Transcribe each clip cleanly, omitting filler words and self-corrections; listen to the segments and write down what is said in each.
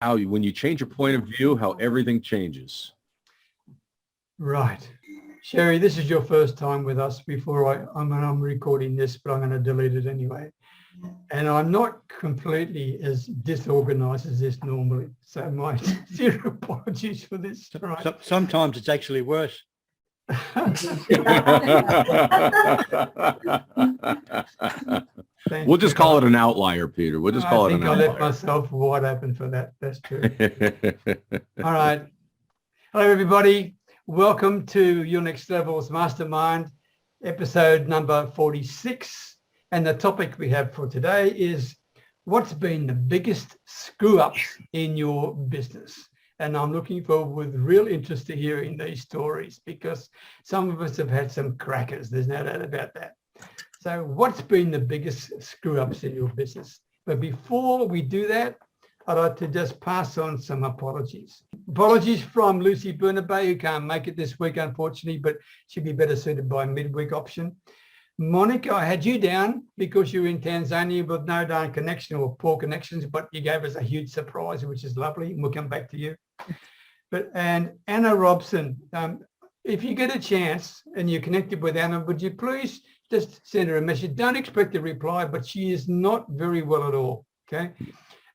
how when you change your point of view, how everything changes. Right. Sherry, this is your first time with us before I'm recording this, but I'm going to delete it anyway. And I'm not completely as disorganized as this normally. So my sincere apologies for this. Right. Sometimes it's actually worse. We'll just call it an outlier, Peter. We'll just call it an outlier. I think I left myself wide open for that. That's true. All right. Hello, everybody. Welcome to Your Next Level's Mastermind, episode number 46. And the topic we have for today is what's been the biggest screw-ups in your business? And I'm looking forward with real interest to hearing these stories because some of us have had some crackers. There's no doubt about that. So what's been the biggest screw-ups in your business? But before we do that, I'd like to just pass on some apologies. Apologies from Lucy Bernabé, who can't make it this week, unfortunately, but she'd be better suited by a midweek option. Monica, I had you down because you're in Tanzania with no darn connection or poor connections, but you gave us a huge surprise, which is lovely, and we'll come back to you. And Anna Robson, if you get a chance and you're connected with Anna, would you please just send her a message? Don't expect a reply, but she is not very well at all, okay?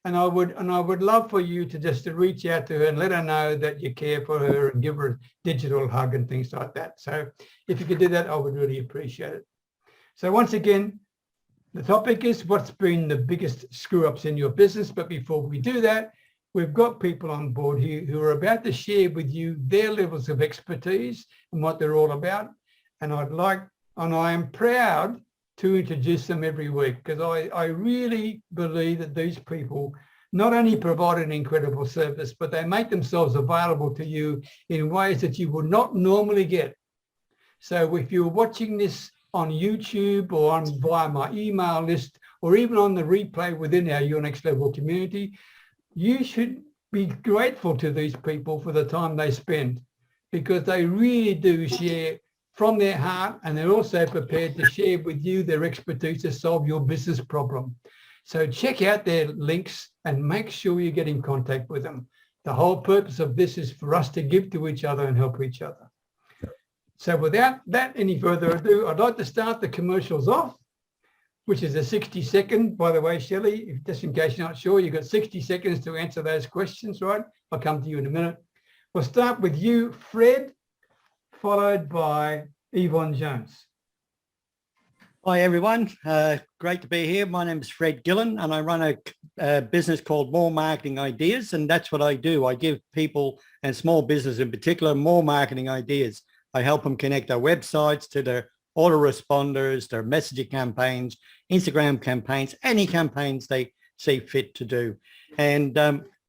And I would love for you to reach out to her and let her know that you care for her and give her a digital hug and things like that. So if you could do that, I would really appreciate it. So once again, the topic is what's been the biggest screw-ups in your business. But before we do that, we've got people on board here who are about to share with you their levels of expertise and what they're all about. And I am proud to introduce them every week because I really believe that these people not only provide an incredible service, but they make themselves available to you in ways that you would not normally get. So if you're watching this on YouTube or via my email list, or even on the replay within our Your Next Level community, you should be grateful to these people for the time they spend because they really do share from their heart, and they're also prepared to share with you their expertise to solve your business problem. So check out their links and make sure you get in contact with them. The whole purpose of this is for us to give to each other and help each other. So without that any further ado, I'd like to start the commercials off, which is a 60-second, by the way, Shelley, just in case you're not sure, you've got 60 seconds to answer those questions, right? I'll come to you in a minute. We'll start with you, Fred, followed by Yvonne Jones. Hi, everyone. Great to be here. My name is Fred Gillen, and I run a business called More Marketing Ideas, and that's what I do. I give people, and small business in particular, more marketing ideas. I help them connect their websites to their autoresponders, their messaging campaigns, Instagram campaigns, any campaigns they see fit to do. And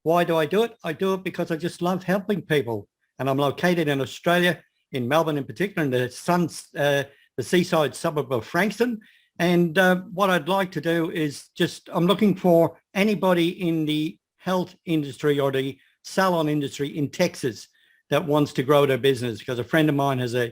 why do I do it? I do it because I just love helping people. And I'm located in Australia, in Melbourne in particular, in the seaside suburb of Frankston. And what I'd like to do is I'm looking for anybody in the health industry or the salon industry in Texas that wants to grow their business, because a friend of mine has a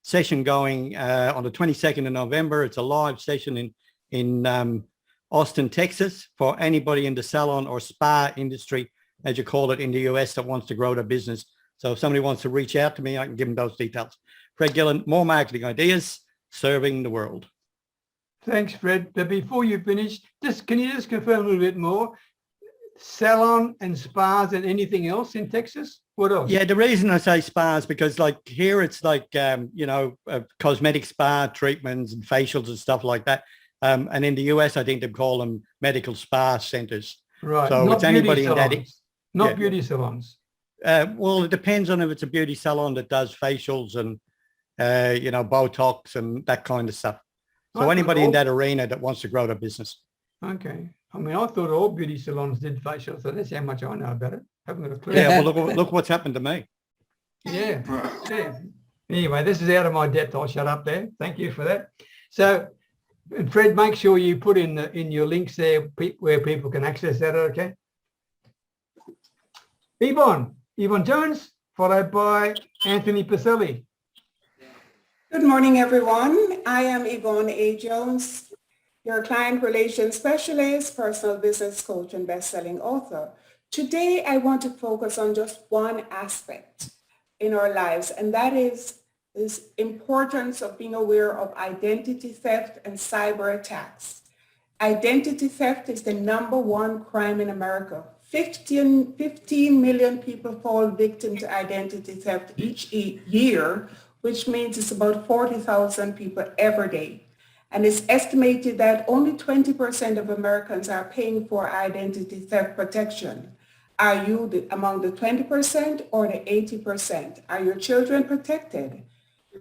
session going on the 22nd of November. It's a live session in Austin, Texas, for anybody in the salon or spa industry, as you call it in the US, that wants to grow their business. So if somebody wants to reach out to me, I can give them those details. Fred Gillen, More Marketing Ideas, serving the world. Thanks, Fred. But before you finish, can you just confirm a little bit more? Salon and spas and anything else in Texas? What else? Yeah, the reason I say spas, because like here it's like, cosmetic spa treatments and facials and stuff like that. And in the US, I think they call them medical spa centers. Right. So not it's anybody salons. in that. Not beauty salons. Well, it depends on if it's a beauty salon that does facials and, Botox and that kind of stuff. So anybody in that arena that wants to grow their business. Okay. I mean, I thought all beauty salons did facials, so that's how much I know about it. Haven't got a clue. Yeah, well, look what's happened to me. Yeah. Anyway, this is out of my depth. I'll shut up there. Thank you for that. So, Fred, make sure you put in your links there where people can access that, okay? Yvonne Jones, followed by Anthony Pacelli. Good morning, everyone. I am Yvonne A. Jones, your client relations specialist, personal business coach, and best-selling author. Today, I want to focus on just one aspect in our lives, and that is this importance of being aware of identity theft and cyber attacks. Identity theft is the number one crime in America. 15 million people fall victim to identity theft each year, which means it's about 40,000 people every day. And it's estimated that only 20% of Americans are paying for identity theft protection. Are you among the 20% or the 80%? Are your children protected?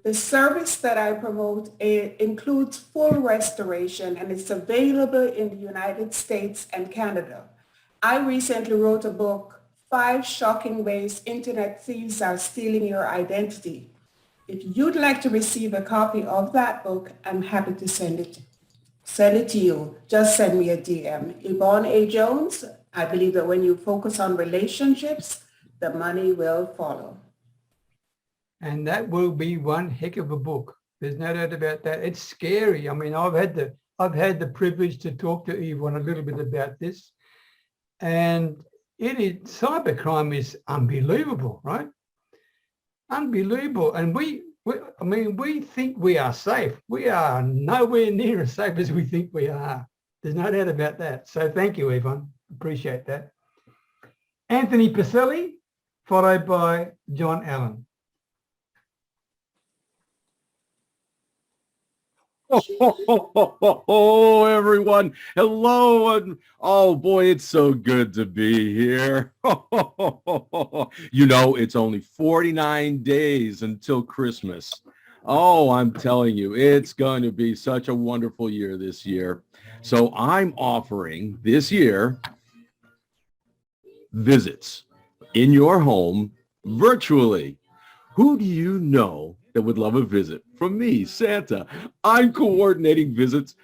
The service that I promote includes full restoration, and it's available in the United States and Canada. I recently wrote a book, 5 Shocking Ways Internet Thieves Are Stealing Your Identity. If you'd like to receive a copy of that book, I'm happy to send it to you. Just send me a DM. Yvonne A. Jones. I believe that when you focus on relationships, the money will follow. And that will be one heck of a book. There's no doubt about that. It's scary. I mean, I've had the privilege to talk to Yvonne a little bit about this, and cybercrime is unbelievable, right? Unbelievable. And we think we are safe. We are nowhere near as safe as we think we are. There's no doubt about that. So thank you, Yvonne. Appreciate that. Anthony Pacelli, followed by John Allen. Oh, everyone. Hello. And oh boy, it's so good to be here. You know, it's only 49 days until Christmas. Oh, I'm telling you, it's going to be such a wonderful year this year. So I'm offering this year visits in your home virtually. Who do you know that would love a visit from me, Santa? I'm coordinating visits.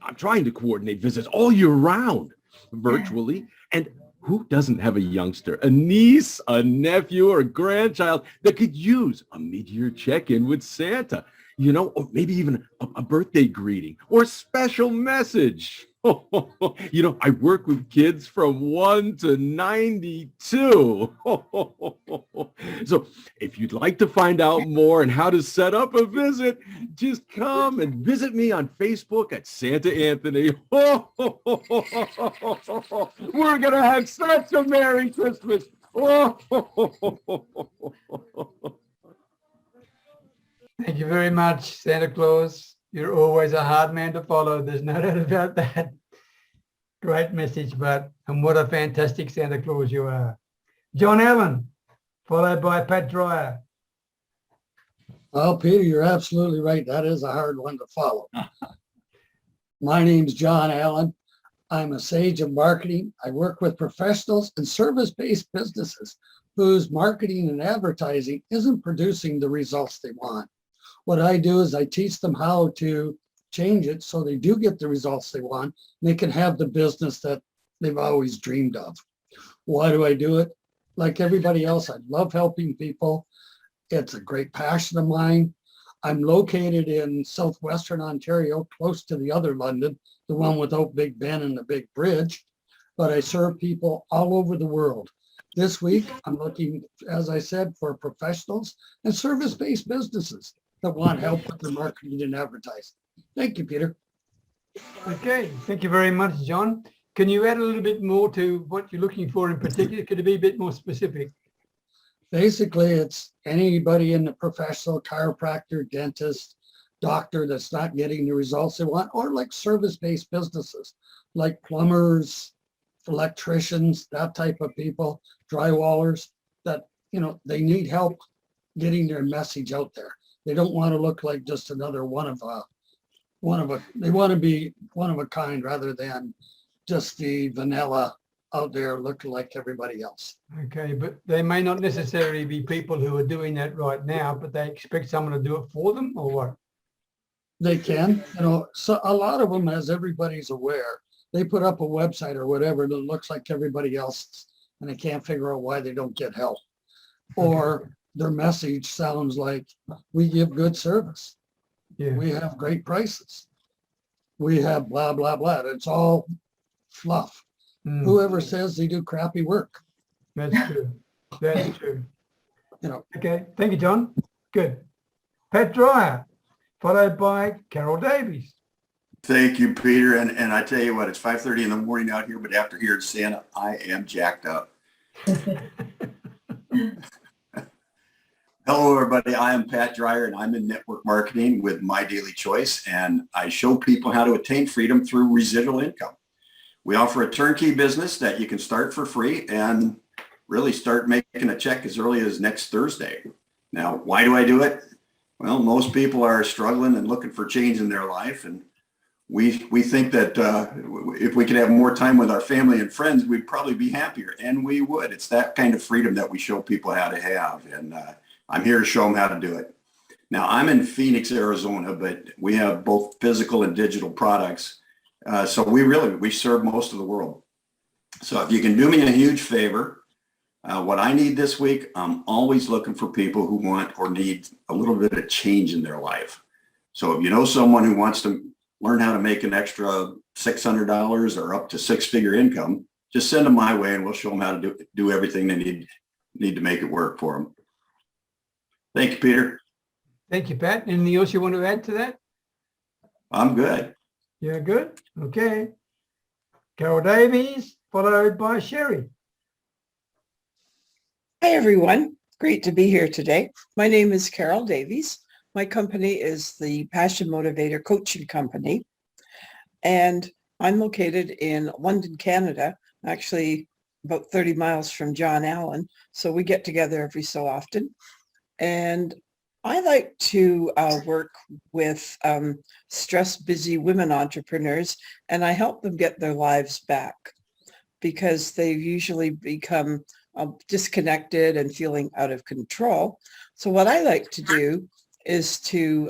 I'm trying to coordinate visits all year round virtually. And who doesn't have a youngster, a niece, a nephew, or a grandchild that could use a mid-year check-in with Santa? You know, or maybe even a birthday greeting or a special message. You know, I work with kids from 1 to 92. So if you'd like to find out more and how to set up a visit, just come and visit me on Facebook at Santa Anthony. We're going to have such a Merry Christmas. Thank you very much, Santa Claus. You're always a hard man to follow. There's no doubt about that. Great message, bud. And what a fantastic Santa Claus you are. John Allen, followed by Pat Dreyer. Well, Peter, you're absolutely right. That is a hard one to follow. My name's John Allen. I'm a sage of marketing. I work with professionals and service-based businesses whose marketing and advertising isn't producing the results they want. What I do is I teach them how to change it so they do get the results they want. They can have the business that they've always dreamed of. Why do I do it? Like everybody else, I love helping people. It's a great passion of mine. I'm located in southwestern Ontario, close to the other London, the one without Big Ben and the big bridge, but I serve people all over the world. This week, I'm looking, as I said, for professionals and service-based businesses that want help with their marketing and advertising. Thank you, Peter. Okay, thank you very much, John. Can you add a little bit more to what you're looking for in particular? Could it be a bit more specific? Basically, it's anybody in the professional, chiropractor, dentist, doctor that's not getting the results they want, or like service-based businesses, like plumbers, electricians, that type of people, drywallers, that, you know, they need help getting their message out there. They don't want to look like just another they want to be one of a kind rather than just the vanilla out there looking like everybody else. Okay, but they may not necessarily be people who are doing that right now, but they expect someone to do it for them, or what? They can, you know, so a lot of them, as everybody's aware, they put up a website or whatever that looks like everybody else's, and they can't figure out why they don't get help. Or their message sounds like, we give good service. Yeah. We have great prices. We have blah, blah, blah. It's all fluff. Whoever says they do crappy work, That's true. That's true. you know. Okay. Thank you, John. Good. Pat Dreyer, followed by Carol Davies. Thank you, Peter. And I tell you what, it's 5:30 in the morning out here, but after hearing Santa, I am jacked up. Hello, everybody. I am Pat Dreyer, and I'm in network marketing with My Daily Choice, and I show people how to attain freedom through residual income. We offer a turnkey business that you can start for free and really start making a check as early as next Thursday. Now, why do I do it? Well, most people are struggling and looking for change in their life, and we think that if we could have more time with our family and friends, we'd probably be happier, and we would. It's that kind of freedom that we show people how to have, and I'm here to show them how to do it. Now, I'm in Phoenix, Arizona, but we have both physical and digital products, so we serve most of the world. So if you can do me a huge favor, what I need this week, I'm always looking for people who want or need a little bit of change in their life. So if you know someone who wants to learn how to make an extra $600 or up to six-figure income, just send them my way and we'll show them how to do everything they need to make it work for them. Thank you, Peter. Thank you, Pat. Anything else you want to add to that? I'm good. Yeah, good. Okay. Carol Davies, followed by Sherry. Hi, everyone. Great to be here today. My name is Carol Davies. My company is the Passion Motivator Coaching Company, and I'm located in London, Canada, actually about 30 miles from John Allen. So we get together every so often. And I like to work with stressed, busy women entrepreneurs, and I help them get their lives back because they've usually become disconnected and feeling out of control. So what I like to do is to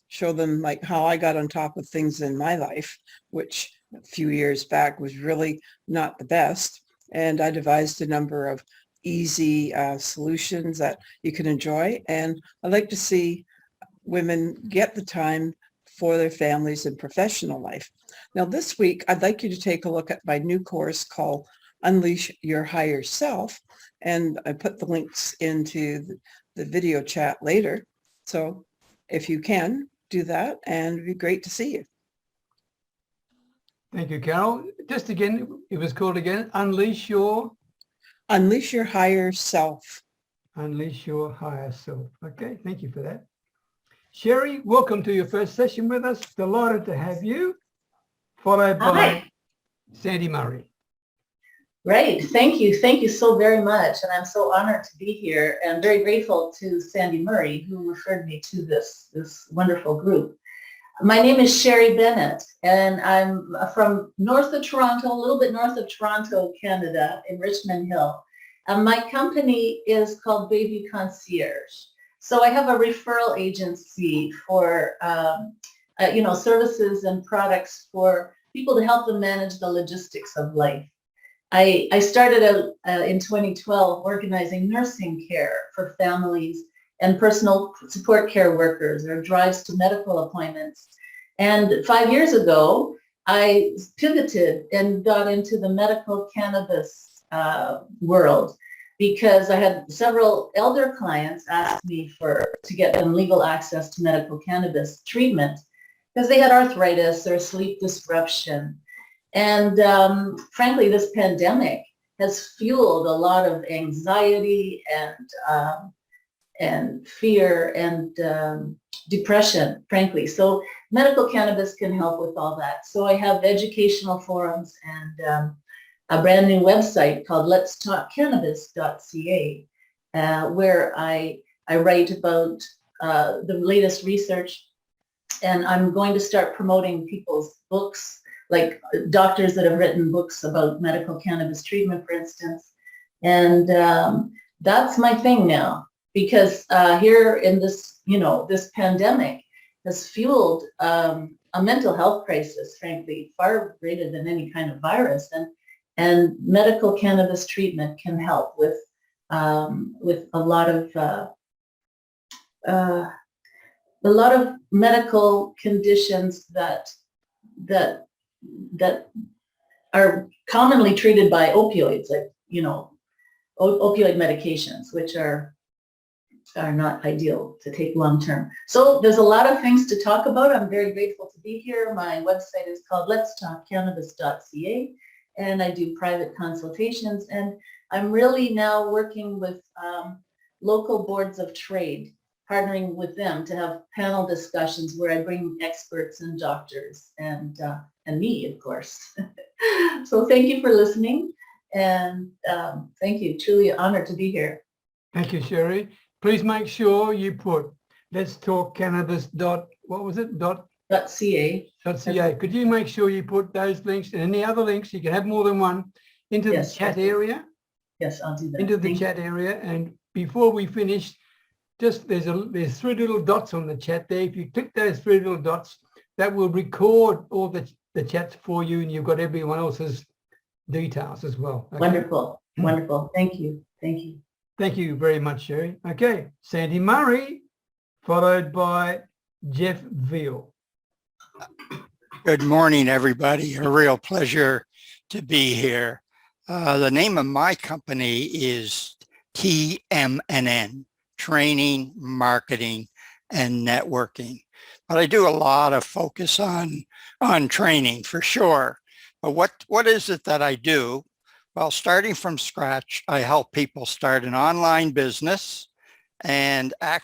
show them like how I got on top of things in my life, which a few years back was really not the best. And I devised a number of easy solutions that you can enjoy. And I like to see women get the time for their families and professional life. Now, this week, I'd like you to take a look at my new course called Unleash Your Higher Self. And I put the links into the video chat later. So if you can, do that, and it'd be great to see you. Thank you, Carol. Just again, it was called again, Unleash Your Higher Self. Unleash Your Higher Self. Okay, thank you for that. Sherry, welcome to your first session with us. Delighted to have you, followed by Sandy Murray. Great. Thank you. Thank you so very much. And I'm so honored to be here and very grateful to Sandy Murray, who referred me to this wonderful group. My name is Sherry Bennett, and I'm from north of Toronto, a little bit north of Toronto, Canada, in Richmond Hill. My company is called Baby Concierge. So I have a referral agency for, services and products for people to help them manage the logistics of life. I started out in 2012 organizing nursing care for families and personal support care workers, or drives to medical appointments. And 5 years ago, I pivoted and got into the medical cannabis world because I had several elder clients ask me to get them legal access to medical cannabis treatment because they had arthritis or sleep disruption. And frankly, this pandemic has fueled a lot of anxiety and fear and depression, frankly. So medical cannabis can help with all that. So I have educational forums and a brand new website called letstalkcannabis.ca, where I write about the latest research, and I'm going to start promoting people's books, like doctors that have written books about medical cannabis treatment, for instance. And that's my thing now, because here in this, this pandemic has fueled a mental health crisis, frankly, far greater than any kind of virus. And medical cannabis treatment can help with a lot of medical conditions that are commonly treated by opioids, like, opioid medications, which are not ideal to take long term. So there's a lot of things to talk about. I'm very grateful to be here. My website is called letstalkcannabis.ca, and I do private consultations. And I'm really now working with local boards of trade, partnering with them to have panel discussions where I bring experts and doctors and me, of course. So thank you for listening, and thank you. Truly an honor to be here. Thank you, Sherry. Please make sure you put let's talk cannabis .ca. .ca. Could you make sure you put those links and any other links, you can have more than one, into Yes, the chat area? Yes, I'll do that. Into the Thank you. chat area. And before we finish, just there's 3 little dots on the chat there. If you click those 3 little dots, that will record all the chats for you, and you've got everyone else's details as well. Okay? Wonderful. Wonderful. Thank you. Thank you. Thank you very much, Sherry. Okay, Sandy Murray, followed by Jeff Veale. Good morning, everybody. A real pleasure to be here. The name of my company is TMNN, Training, Marketing, and Networking. But I do a lot of focus on training for sure. But what is it that I do? Well, starting from scratch, I help people start an online business, and I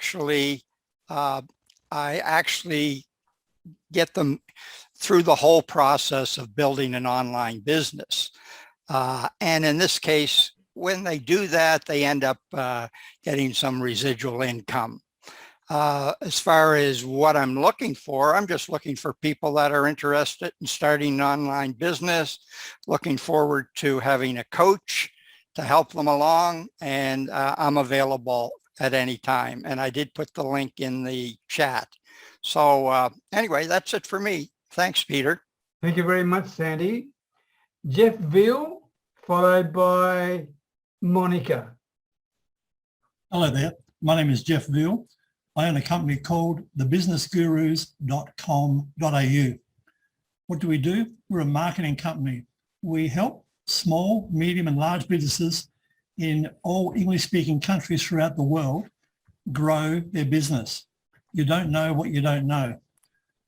actually get them through the whole process of building an online business. And in this case, when they do that, they end up getting some residual income. As far as what I'm looking for, I'm just looking for people that are interested in starting an online business, looking forward to having a coach to help them along, and I'm available at any time. And I did put the link in the chat. So anyway, that's it for me. Thanks, Peter. Thank you very much, Sandy. Jeff Veale, followed by Monica. Hello there. My name is Jeff Veale. I own a company called thebusinessgurus.com.au. What do? We're a marketing company. We help small, medium and large businesses in all English-speaking countries throughout the world grow their business. You don't know what you don't know.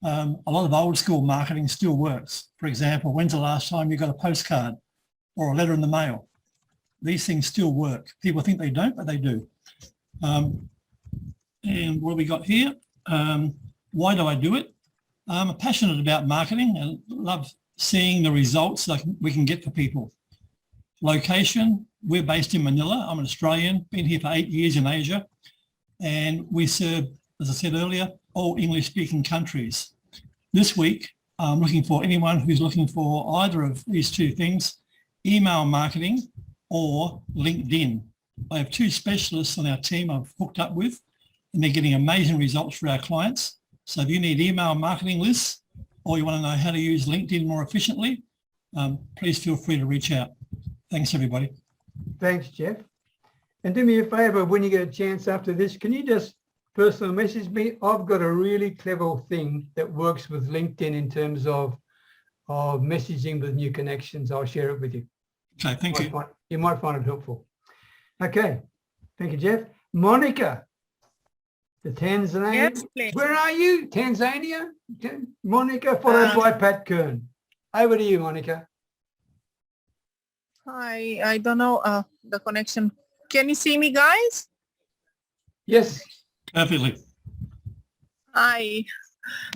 A lot of old school marketing still works. For example, when's the last time you got a postcard or a letter in the mail? These things still work. People think they don't, but they do. And what have we got here? Why do I do it? I'm passionate about marketing and love seeing the results that we can get for people. Location, we're based in Manila. I'm an Australian, been here for 8 years in Asia. And we serve, as I said earlier, all English-speaking countries. This week, I'm looking for anyone who's looking for either of these two things, email marketing or LinkedIn. I have 2 specialists on our team I've hooked up with, and they're getting amazing results for our clients. So if you need email marketing lists or you want to know how to use LinkedIn more efficiently, please feel free to reach out. Thanks, everybody. Thanks, Jeff. And do me a favor, when you get a chance after this, can you just personal message me? I've got a really clever thing that works with LinkedIn in terms of messaging with new connections. I'll share it with you. Okay, thank you. You might find it helpful. Okay, thank you, Jeff. Monica, the Tanzania. Yes, please. Where are you? Tanzania? Monica, followed by Pat Kern. Over to you, Monica. Hi, I don't know the connection. Can you see me, guys? Yes. Perfectly. Hi,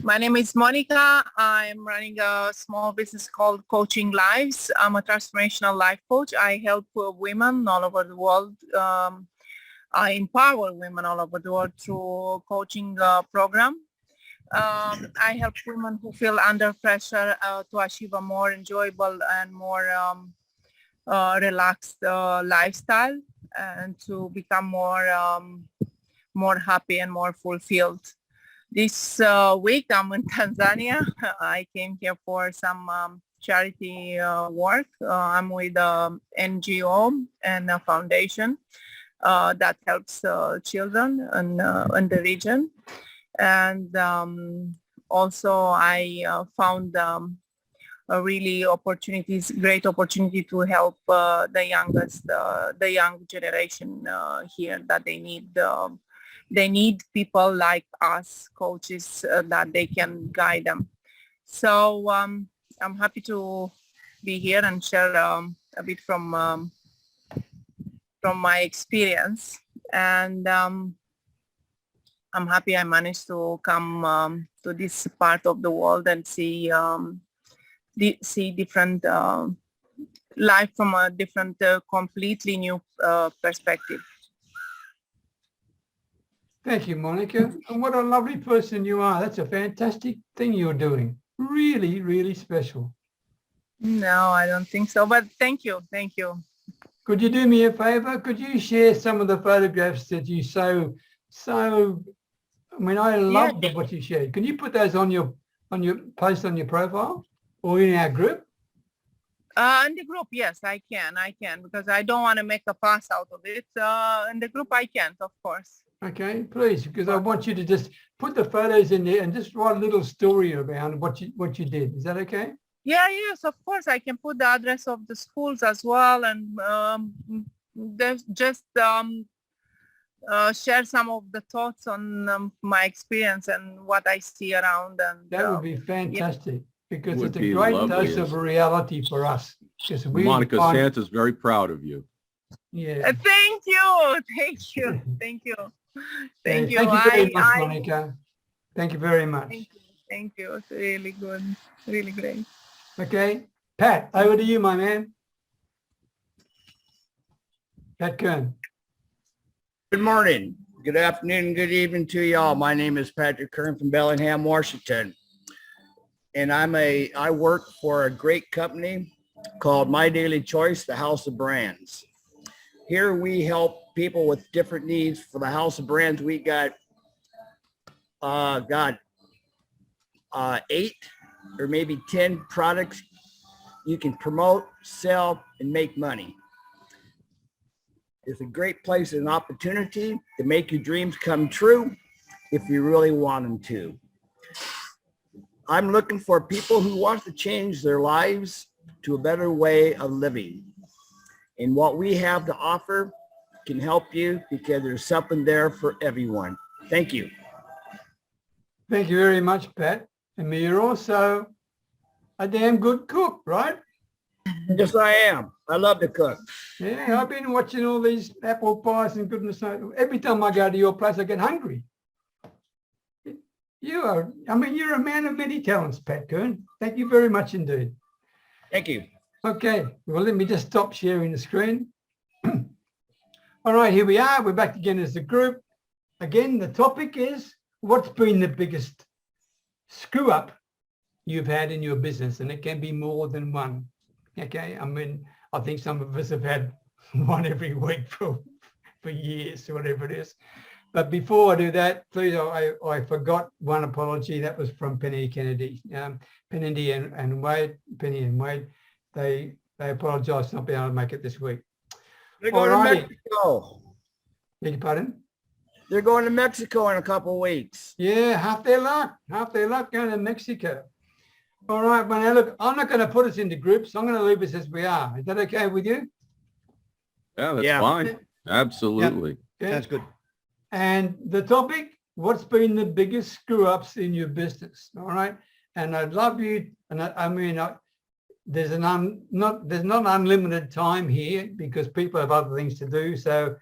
my name is Monica. I'm running a small business called Coaching Lives. I'm a transformational life coach. I help women all over the world. I empower women all over the world through coaching program. I help women who feel under pressure to achieve a more enjoyable and more relaxed lifestyle, and to become more happy and more fulfilled. This week I'm in Tanzania. I came here for some charity work. I'm with an NGO and a foundation that helps children in the region. And also I found really great opportunity to help the young generation here, that they need people like us, coaches, that they can guide them. So I'm happy to be here and share a bit from my experience, and I'm happy I managed to come to this part of the world and see different life from a different, completely new perspective. Thank you, Monica. And what a lovely person you are. That's a fantastic thing you're doing. Really, really special. No, I don't think so, but thank you. Could you do me a favor? Could you share some of the photographs that you I loved what you shared. Can you put those on your post on your profile or in our group? In the group, yes, I can, because I don't want to make a fuss out of it. In the group, I can't, of course. Okay, please, because I want you to just put the photos in there and just write a little story around what you did. Is that okay? Yeah, yes, of course. I can put the address of the schools as well, and just share some of the thoughts on my experience and what I see around. And that would be fantastic, because Would it's a be great lovely, dose of yes. reality for us. Monica, Santa's very proud of you. Yeah. Thank you. Thank you. Thank you Thank you. very much, Monica. Thank you very much. Thank you. It's really good. Really great. Okay, Pat, over to you, my man. Pat Kern. Good morning, good afternoon, good evening to y'all. My name is Patrick Kern from Beckenham, Washington. And I work for a great company called My Daily Choice, the House of Brands. Here we help people with different needs. For the House of Brands, we got 8 or maybe 10 products you can promote, sell, and make money. It's a great place and an opportunity to make your dreams come true if you really want them to. I'm looking for people who want to change their lives to a better way of living. And what we have to offer can help you, because there's something there for everyone. Thank you. Thank you very much, Pat. And you're also a damn good cook, right? Yes, I am. I love to cook. Yeah, I've been watching all these apple pies and goodness knows. Every time I go to your place, I get hungry. You're a man of many talents, Pat Kern. Thank you very much indeed. Thank you. Okay, well, let me just stop sharing the screen. All right, here we are. We're back again as a group. Again, the topic is, what's been the biggest screw up you've had in your business? And it can be more than one. Okay, I think some of us have had one every week for years, or whatever it is. But before I do that, please, I forgot one apology. That was from Penny Kennedy. Penny and Wade, they apologise for not being able to make it this week. They're going to Mexico. Beg your pardon? They're going to Mexico in a couple of weeks. Yeah, half their luck going to Mexico. All right, well, now look, I'm not going to put us into groups. I'm going to leave us as we are. Is that okay with you? Yeah, that's fine. Absolutely. Yeah. That's good. And the topic, what's been the biggest screw ups in your business? All right. And I'd love you, and there's not unlimited time here, because people have other things to do. So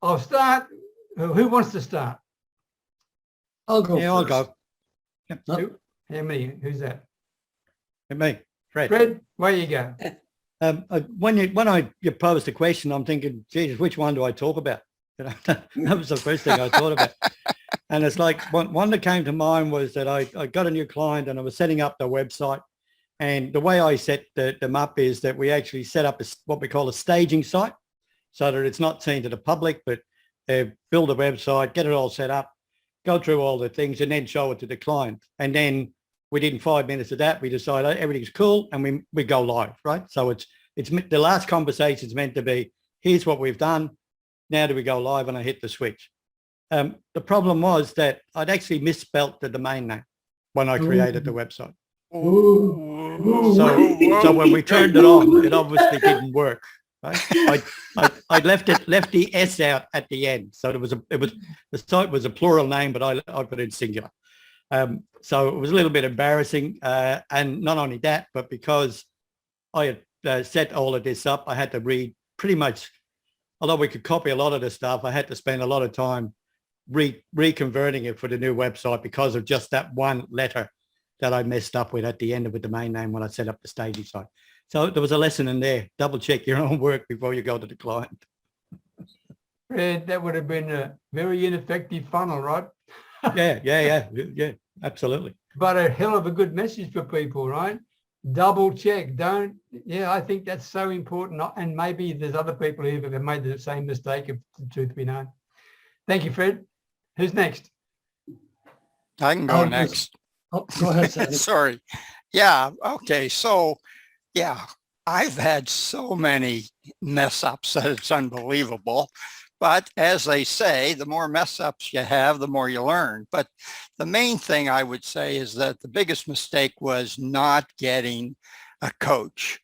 I'll start. Who wants to start? I'll go. Yeah, I'll go. Yep. How many? Who's that? And me, Fred. Fred, where you go? When you posed the question, I'm thinking, Jesus, which one do I talk about? That was the first thing I thought about. And it's like one that came to mind was that I got a new client and I was setting up the website. And the way I set them up is that we actually set up what we call a staging site, so that it's not seen to the public, but build a website, get it all set up, go through all the things, and then show it to the client. And then within 5 minutes of that, we decide everything's cool and we go live, right? So it's the last conversation is meant to be, here's what we've done. Now do we go live? And I hit the switch. The problem was that I'd actually misspelt the domain name when I created the website. Ooh. So when we turned it on, it obviously didn't work. Right? I left the S out at the end, so the site was a plural name, but I put it in singular. So it was a little bit embarrassing, and not only that, but because I had set all of this up, I had to read pretty much. Although we could copy a lot of the stuff, I had to spend a lot of time reconverting it for the new website because of just that one letter that I messed up with at the end of a domain name when I set up the staging site. So there was a lesson in there. Double check your own work before you go to the client. Fred, that would have been a very ineffective funnel, right? Yeah, absolutely. But a hell of a good message for people, right? Double check. I think that's so important. And maybe there's other people here that have made the same mistake, if the truth be known. Thank you, Fred. Who's next? I can go next. Oh, go ahead, Sandy. Sorry. Yeah. Okay. So, yeah, I've had so many mess ups that it's unbelievable. But as they say, the more mess ups you have, the more you learn. But the main thing I would say is that the biggest mistake was not getting a coach.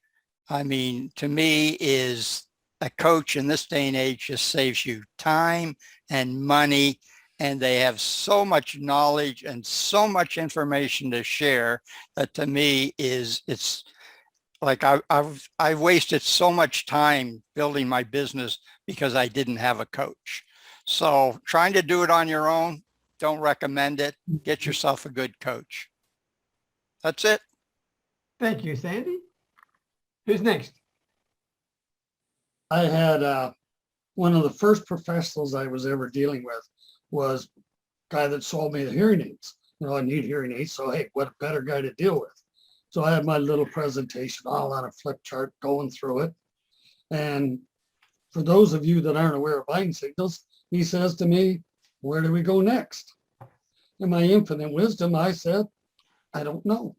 I mean, to me, is a coach in this day and age just saves you time and money, and they have so much knowledge and so much information to share that to me it's like I've wasted so much time building my business because I didn't have a coach. So trying to do it on your own, don't recommend it. Get yourself a good coach. That's it. Thank you, Sandy. Who's next? I had one of the first professionals I was ever dealing with was a guy that sold me the hearing aids. I need hearing aids, so hey, what a better guy to deal with. So I had my little presentation all on a flip chart going through it. And for those of you that aren't aware of buying signals, he says to me, where do we go next? In my infinite wisdom, I said, I don't know.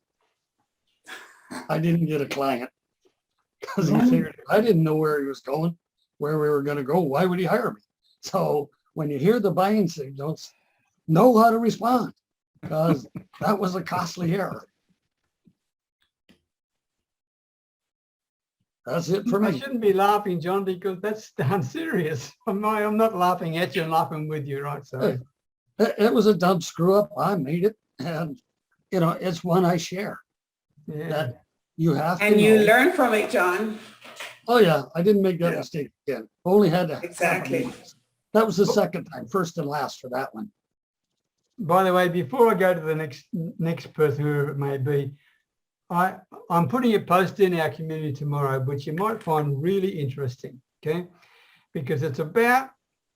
I didn't get a client because he figured I didn't know where he was going, where we were going to go. Why would he hire me? So when you hear the buying signals, know how to respond, because that was a costly error. That's it for me. I shouldn't be laughing, John, because that's darn serious. I'm not laughing at you, I'm laughing with you, right? So it was a dumb screw up. I made it, and it's one I share. yeah. That you have to And you know. learn from it, John. Oh yeah, I didn't make that mistake again. Only had to. Exactly. That was the second time, first and last for that one. By the way, before I go to the next person, whoever it may be, I'm putting a post in our community tomorrow, which you might find really interesting, okay? Because it's about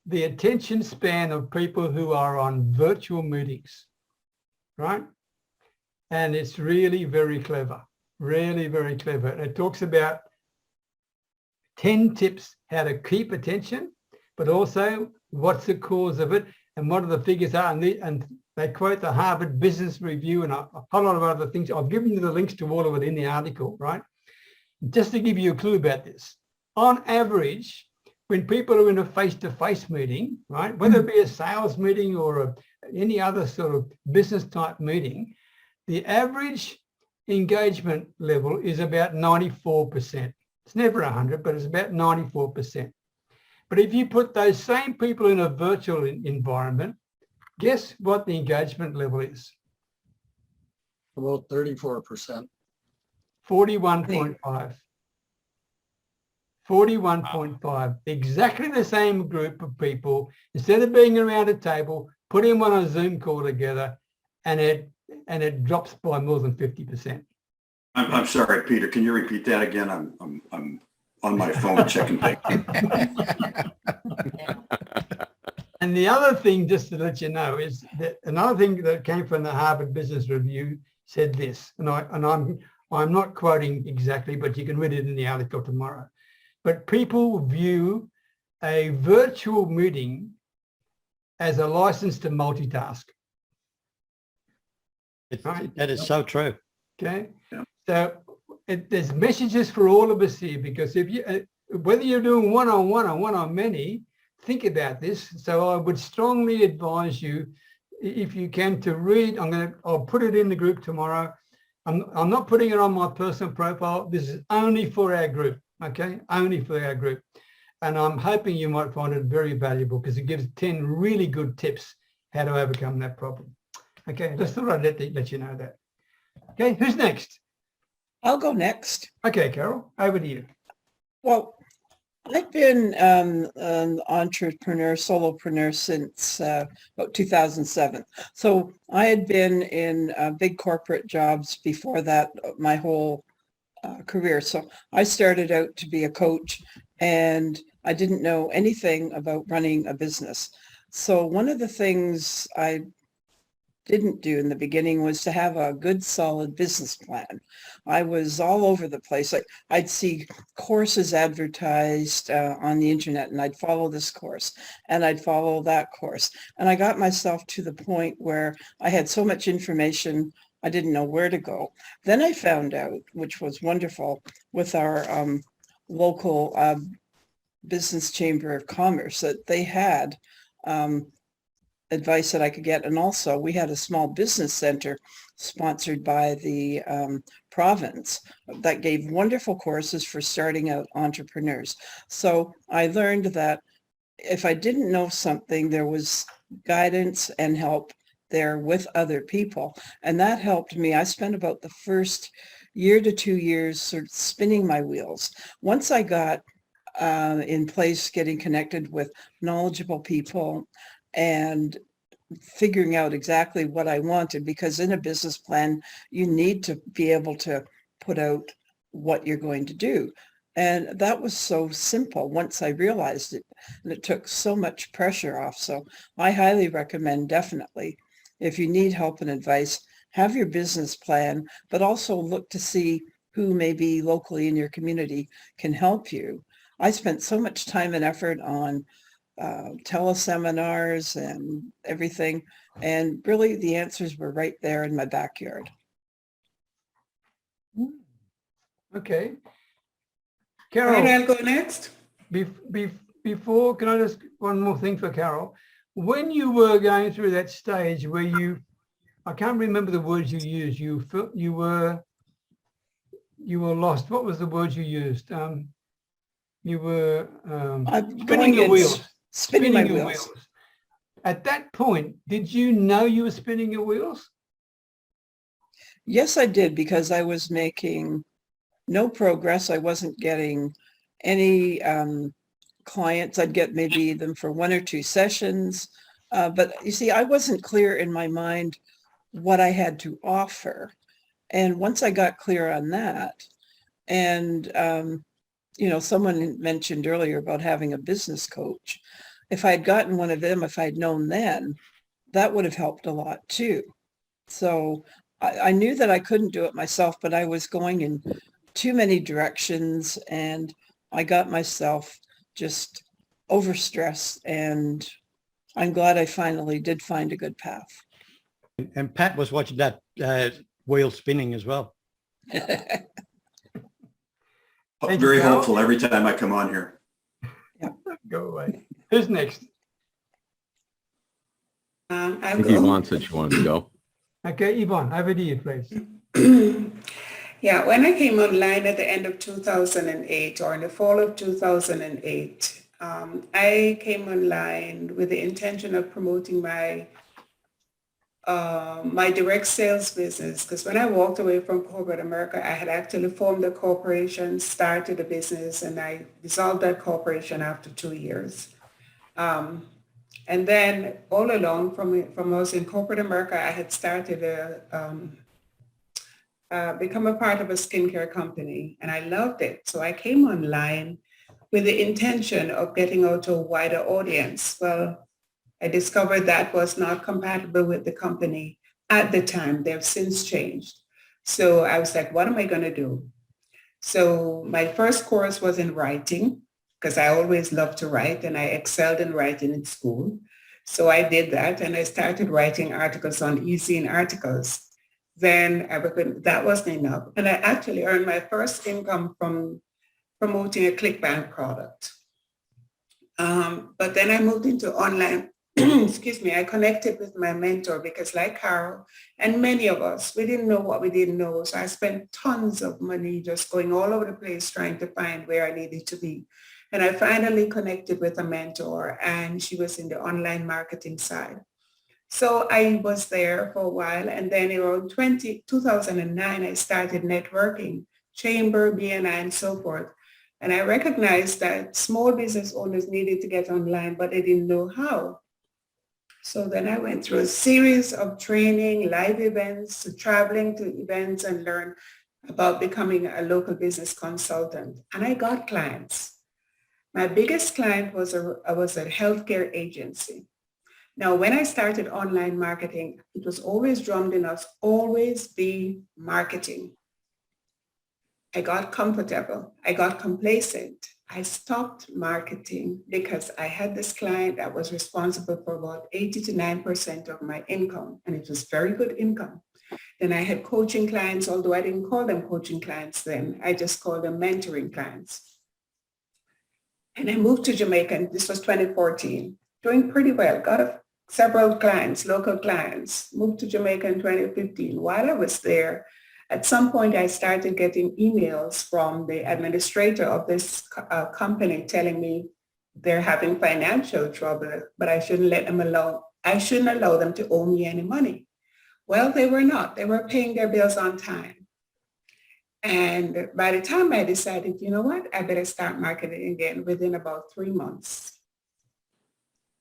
the attention span of people who are on virtual meetings, right? And it's really very clever, really very clever. And it talks about 10 tips how to keep attention, but also what's the cause of it and what are the figures are. And they quote the Harvard Business Review and a whole lot of other things. I've given you the links to all of it in the article, right? Just to give you a clue about this. On average, when people are in a face-to-face meeting, right, whether it be a sales meeting or any other sort of business type meeting, the average engagement level is about 94%. It's never 100, but it's about 94%. But if you put those same people in a virtual environment, guess what the engagement level is? About 34%. 41.5. 41.5. Exactly the same group of people. Instead of being around a table, put them on a Zoom call together, and it drops by more than 50%. I'm sorry, Peter. Can you repeat that again? I'm on my phone checking things. And the other thing, just to let you know, is that another thing that came from the Harvard Business Review said this, and I'm not quoting exactly, but you can read it in the article tomorrow. But people view a virtual meeting as a license to multitask. Right? That is so true. Okay, yeah. So there's messages for all of us here, because if you, whether you're doing one-on-one or one-on-many, think about this. So I would strongly advise you, if you can, to read. I'll put it in the group tomorrow. I'm not putting it on my personal profile. This is only for our group, okay? Only for our group. And I'm hoping you might find it very valuable because it gives 10 really good tips how to overcome that problem. Okay, just thought I'd let you know that. Okay, who's next? I'll go next. Okay, Carol, over to you. Well, I've been an entrepreneur, solopreneur since about 2007. So I had been in big corporate jobs before that, my whole career. So I started out to be a coach and I didn't know anything about running a business. So one of the things I didn't do in the beginning was to have a good, solid business plan. I was all over the place. I'd see courses advertised on the internet and I'd follow this course and I'd follow that course. And I got myself to the point where I had so much information, I didn't know where to go. Then I found out, which was wonderful, with our local Business Chamber of Commerce, that they had advice that I could get. And also we had a small business center sponsored by the province that gave wonderful courses for starting out entrepreneurs. So I learned that if I didn't know something, there was guidance and help there with other people. And that helped me. I spent about the first year to 2 years sort of spinning my wheels. Once I got in place, getting connected with knowledgeable people and figuring out exactly what I wanted, because in a business plan, you need to be able to put out what you're going to do. And that was so simple once I realized it, and it took so much pressure off. So I highly recommend, definitely, if you need help and advice, have your business plan, but also look to see who maybe locally in your community can help you. I spent so much time and effort on teleseminars and everything, and really the answers were right there in my backyard. Okay. All Carol, right, I'll go next. before, can I just, one more thing for Carol. When you were going through that stage where you, I can't remember the words you used, you were lost. What was the words you used? You were spinning your wheels. Spinning my wheels. At that point, did you know you were spinning your wheels? Yes, I did, because I was making no progress. I wasn't getting any clients. I'd get maybe them for 1 or 2 sessions. But you see, I wasn't clear in my mind what I had to offer. And once I got clear on that, and you know, someone mentioned earlier about having a business coach. If I had gotten one of them, if I'd known then, that would have helped a lot too. So I knew that I couldn't do it myself, but I was going in too many directions and I got myself just overstressed, and I'm glad I finally did find a good path. And Pat was watching that wheel spinning as well. Very helpful every time I come on here. Yeah. Go away. Who's next? I think Yvonne said she wanted to go. Okay, Yvonne, over to you, please. Yeah, when I came online at the end of 2008 or in the fall of 2008, I came online with the intention of promoting my my direct sales business, because when I walked away from corporate America, I had actually formed a corporation, started a business, and I dissolved that corporation after 2 years. And then all along from I was in corporate America, I had started become a part of a skincare company, and I loved it. So I came online with the intention of getting out to a wider audience. Well, I discovered that was not compatible with the company at the time. They've since changed. So I was like, what am I going to do? So my first course was in writing, because I always loved to write and I excelled in writing in school. So I did that and I started writing articles on e-zine articles. Then that wasn't enough. And I actually earned my first income from promoting a ClickBank product. But then I moved into online excuse me, I connected with my mentor because like Carol and many of us, we didn't know what we didn't know. So I spent tons of money just going all over the place trying to find where I needed to be. And I finally connected with a mentor, and she was in the online marketing side. So I was there for a while, and then around 2009, I started networking, chamber, BNI, and so forth. And I recognized that small business owners needed to get online, but they didn't know how. So then I went through a series of training, live events, traveling to events, and learned about becoming a local business consultant. And I got clients. My biggest client was a healthcare agency. Now, when I started online marketing, it was always drummed in us, always be marketing. I got comfortable. I got complacent. I stopped marketing because I had this client that was responsible for about 80 to 9% of my income, and it was very good income. Then I had coaching clients, although I didn't call them coaching clients then. I just called them mentoring clients. And I moved to Jamaica, and this was 2014, doing pretty well. Got several clients, local clients, moved to Jamaica in 2015. While I was there, at some point I started getting emails from the administrator of this company telling me they're having financial trouble, but I shouldn't allow them to owe me any money. Well, they were not. They were paying their bills on time. And by the time I decided, you know what, I better start marketing again, within about 3 months,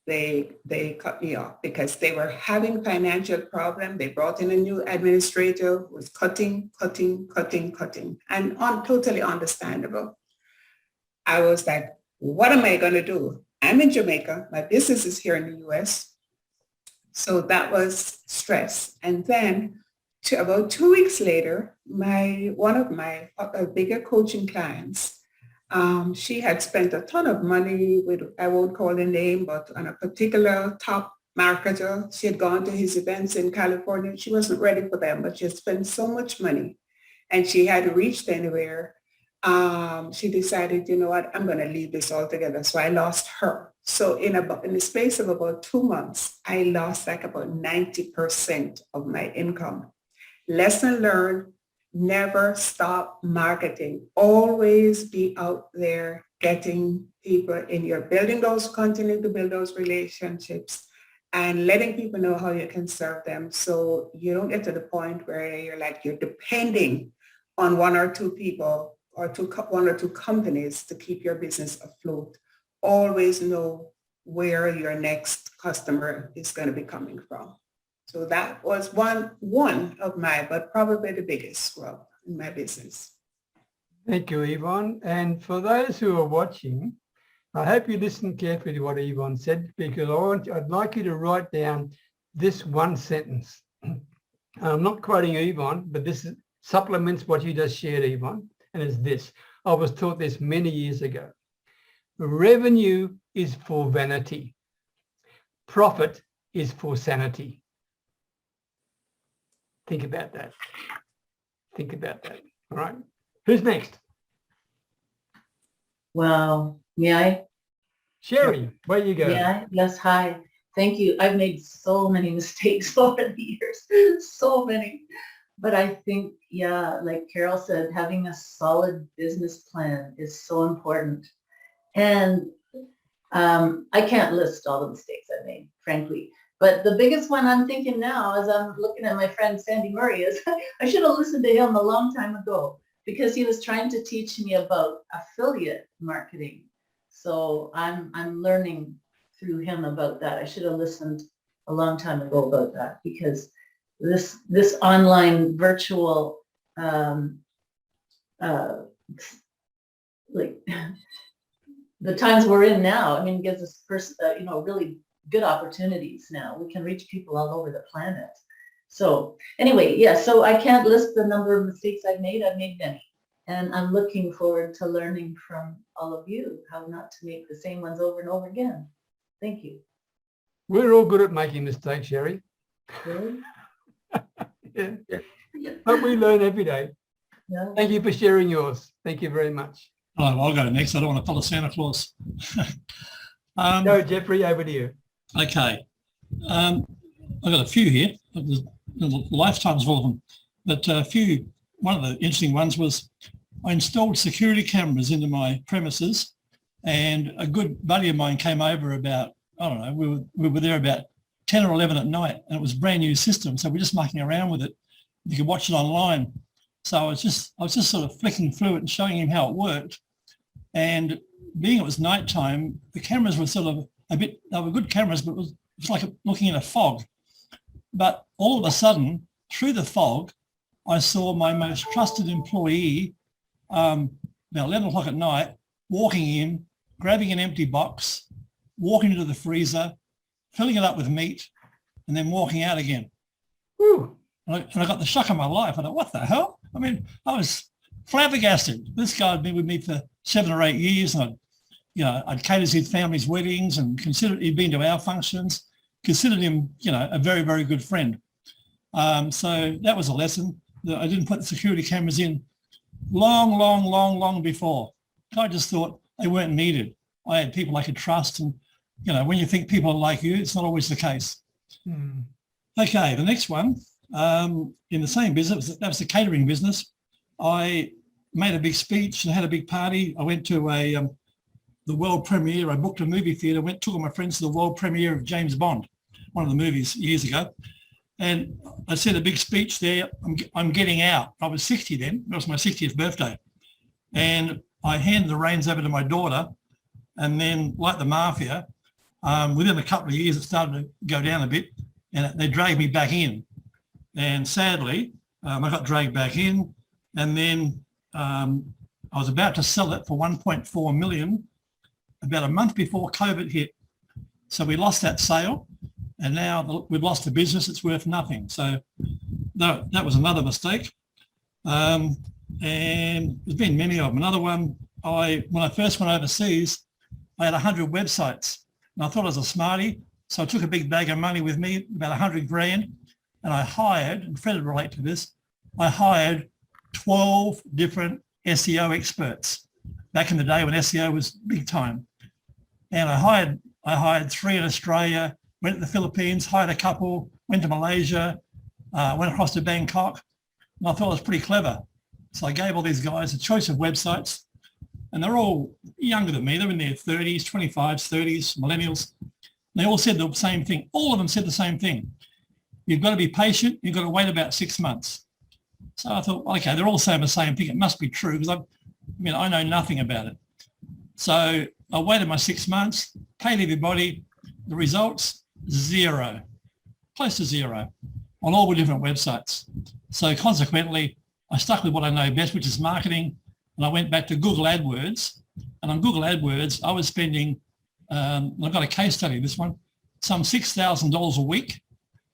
they cut me off because they were having financial problem. They brought in a new administrator who was cutting, and totally understandable. I was like, what am I going to do? I'm in Jamaica. My business is here in the US. So that was stress. And then about 2 weeks later, one of my bigger coaching clients, she had spent a ton of money with, I won't call the name, but on a particular top marketer. She had gone to his events in California. She wasn't ready for them, but she had spent so much money and she hadn't reached anywhere. She decided, you know what, I'm going to leave this altogether. So I lost her. So in the space of about 2 months, I lost like about 90% of my income. Lesson learned. Never stop marketing. Always be out there getting people in your continue to build those relationships and letting people know how you can serve them. So you don't get to the point where you're depending on one or two people or one or two companies to keep your business afloat. Always know where your next customer is going to be coming from. So that was one of my, but probably the biggest growth in my business. Thank you, Yvonne. And for those who are watching, I hope you listen carefully to what Yvonne said, because I'd like you to write down this one sentence. I'm not quoting Yvonne, but this supplements what you just shared, Yvonne, and it's this. I was taught this many years ago. Revenue is for vanity. Profit is for sanity. Think about that. Think about that. All right. Who's next? Wow. May I? Sherry, where you go? Yeah. Yes. Hi. Thank you. I've made so many mistakes over the years. So many. But I think, yeah, like Carol said, having a solid business plan is so important. And I can't list all the mistakes I've made, frankly. But the biggest one I'm thinking now, as I'm looking at my friend Sandy Murray, is I should have listened to him a long time ago, because he was trying to teach me about affiliate marketing. So I'm learning through him about that. I should have listened a long time ago about that, because this online virtual like the times we're in now, I mean, gives us really good opportunities now. We can reach people all over the planet. So anyway, yeah, so I can't list the number of mistakes I've made. I've made many. And I'm looking forward to learning from all of you how not to make the same ones over and over again. Thank you. We're all good at making mistakes, Sherry. Really? Yeah. But we learn every day. Yeah. Thank you for sharing yours. Thank you very much. Oh, I'll go next. I don't want to follow Santa Claus. No, Jeffrey, over to you. Okay. I've got a few here. There's lifetimes full of them. But one of the interesting ones was I installed security cameras into my premises, and a good buddy of mine came over about, I don't know, we were there about 10 or 11 at night, and it was a brand new system. So we're just mucking around with it. You could watch it online. So I was just sort of flicking through it and showing him how it worked. And being it was nighttime, the cameras were sort of they were good cameras, but it was like looking in a fog. But all of a sudden, through the fog, I saw my most trusted employee about 11 o'clock at night, walking in, grabbing an empty box, walking into the freezer, filling it up with meat, and then walking out again. Whew. And I got the shock of my life. I thought, what the hell? I mean, I was flabbergasted. This guy had been with me for 7 or 8 years, and I'd catered his family's weddings and considered he'd been to our functions, considered him, a very, very good friend. So that was a lesson that I didn't put the security cameras in long before. I just thought they weren't needed. I had people I could trust, and when you think people are like you, it's not always the case. Okay, the next one, in the same business, that was the catering business. I made a big speech and had a big party. I went to the world premiere. I booked a movie theatre, took all my friends to the world premiere of James Bond, one of the movies years ago. And I said a big speech there, I'm getting out. I was 60 then, it was my 60th birthday. And I handed the reins over to my daughter, and then like the mafia, within a couple of years, it started to go down a bit, and they dragged me back in. And sadly, I got dragged back in, and then I was about to sell it for 1.4 million about a month before COVID hit. So we lost that sale, and now we've lost the business. It's worth nothing. So that was another mistake. And there's been many of them. Another one, when I first went overseas, I had 100 websites, and I thought I was a smarty. So I took a big bag of money with me, about 100 grand, and I hired, and Fred will relate to this, I hired 12 different SEO experts back in the day when SEO was big time. And I hired 3 in Australia, went to the Philippines, hired a couple, went to Malaysia, went across to Bangkok, and I thought it was pretty clever. So I gave all these guys a choice of websites, and they're all younger than me. They're in their 30s, 25s, 30s, millennials. They all said the same thing. All of them said the same thing. You've got to be patient. You've got to wait about 6 months. So I thought, okay, they're all saying the same thing. It must be true, because I know nothing about it. So I waited my 6 months, paid everybody. The results, 0, close to 0 on all the different websites. So consequently, I stuck with what I know best, which is marketing. And I went back to Google AdWords. And on Google AdWords, I was spending, I've got a case study, this one, some $6,000 a week,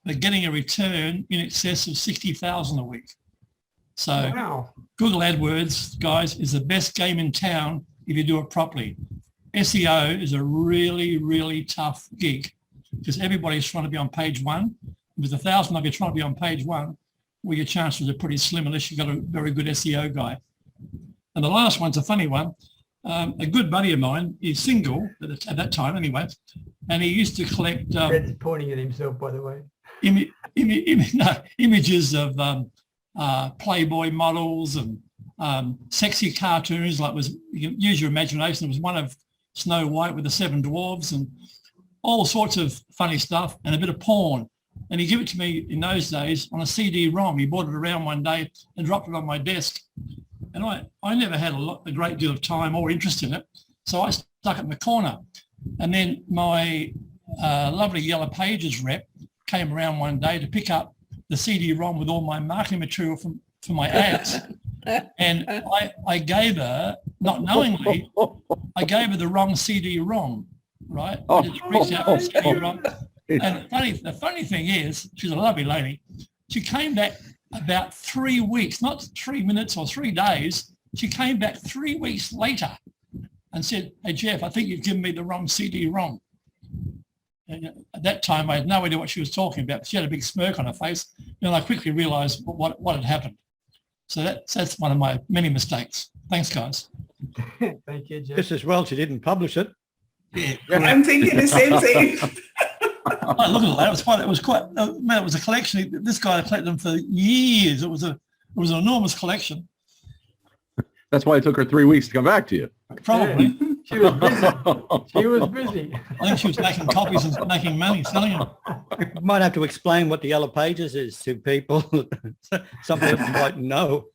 but getting a return in excess of $60,000 a week. So Wow. Google AdWords, guys, is the best game in town if you do it properly. SEO is a really, really tough gig, because everybody's trying to be on page 1. If there's 1,000 of you trying to be on page 1, well, your chances are pretty slim unless you've got a very good SEO guy. And the last one's a funny one. A good buddy of mine, he's single at that time anyway, and he used to collect Fred's pointing at himself, by the way. images of Playboy models and sexy cartoons, like you can use your imagination. It was one of Snow White with the 7 dwarves and all sorts of funny stuff, and a bit of porn. And he gave it to me in those days on a CD-ROM. He brought it around one day and dropped it on my desk. And I never had a great deal of time or interest in it, so I stuck it in the corner. And then my lovely Yellow Pages rep came around one day to pick up the CD-ROM with all my marketing material for my ads. And I gave her, not knowingly, I gave her the wrong CD-ROM, right? I just reached out for the CD-ROM. And the funny thing is, she's a lovely lady. She came back about 3 weeks, not 3 minutes or 3 days. She came back 3 weeks later and said, "Hey, Jeff, I think you've given me the wrong CD-ROM." And at that time, I had no idea what she was talking about. She had a big smirk on her face. And I quickly realized what had happened. So that's one of my many mistakes. Thanks, guys. Thank you, Jeff. Just as well she didn't publish it. Yeah, I'm thinking the same thing. I look at that. It was quite, man, it was a collection. This guy had collected them for years. It was an enormous collection. That's why it took her 3 weeks to come back to you. Probably. She was busy. She was busy. I think she was making copies and making money selling them. Might have to explain what the Yellow Pages is to people. Some people might know.